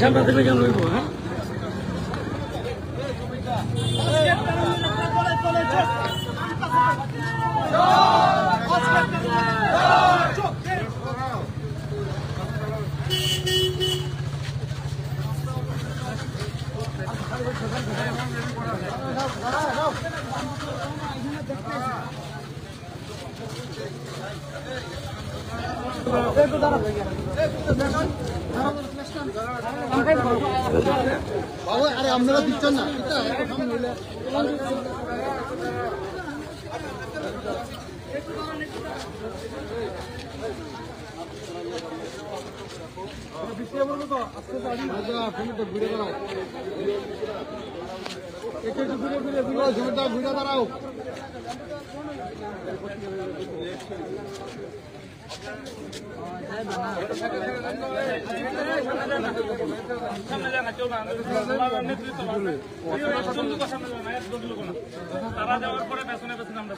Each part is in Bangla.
সামনে থেকে কেন রইব? হ্যাঁ আরে আপনারা দিচ্ছেন না ঘুরে দাঁড়াও তারা যাওয়ার পরে পেছনে পেছনে আমরা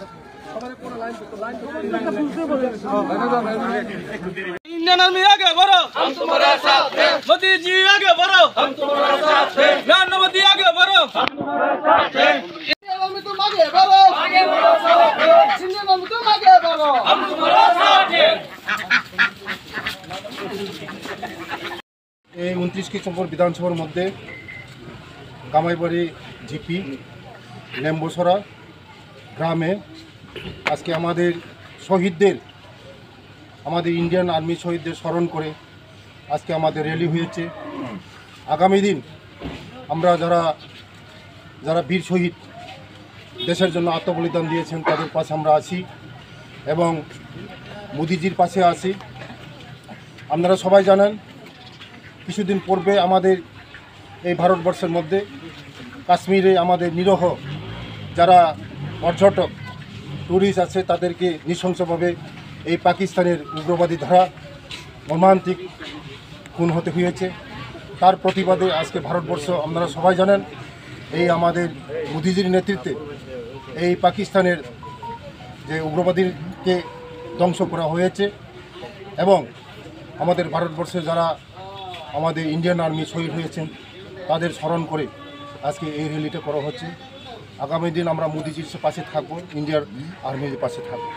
इंडियन आर्मी आगे बढ़ो, हम तुम्हारे साथ हैं। मोदी जी आगे बढ़ो, हम तुम्हारे साथ हैं। प्रधानमंत्री आगे बढ़ो, हम तुम्हारे साथ हैं। इंडियन आर्मी तुम आगे बढ़ो, आगे बढ़ो साथ हैं। इंडियन आर्मी तुम आगे बढ़ो, हम तुम्हारे साथ हैं। এই 29 নম্বর বিধানসভার মধ্যে কামাইবাড়ি জিপি লেম্বসরা গ্রামে আজকে আমাদের শহীদদের আমাদের ইন্ডিয়ান আর্মি শহীদদের স্মরণ করে আজকে আমাদের র্যালি হয়েছে। আগামী দিন আমরা যারা বীর শহীদ দেশের জন্য আত্মবলিদান দিয়েছেন তাদের পাশে আমরা আছি এবং মোদিজির পাশে আছি। আপনারা সবাই জানেন কিছুদিন পূর্বে আমাদের এই ভারতবর্ষের মধ্যে কাশ্মীরে আমাদের নিরীহ যারা পর্যটক ট্যুরিস্ট আছে তাদেরকে নৃশংসভাবে এই পাকিস্তানের উগ্রবাদী ধারা মর্মান্তিক খুন হতে হয়েছে। তার প্রতিবাদে আজকে ভারতবর্ষ আপনারা সবাই জানেন এই আমাদের মোদিজির নেতৃত্বে এই পাকিস্তানের যে উগ্রবাদীকে ধ্বংস করা হয়েছে এবং আমাদের ভারতবর্ষে যারা আমাদের ইন্ডিয়ান আর্মি শহীদ হয়েছেন তাদের স্মরণ করে আজকে এই র্যালিটা করা হচ্ছে। আগামী দিন আমরা মোদিজির পাশে থাকবো, ইন্ডিয়ার আর্মির পাশে থাকবো।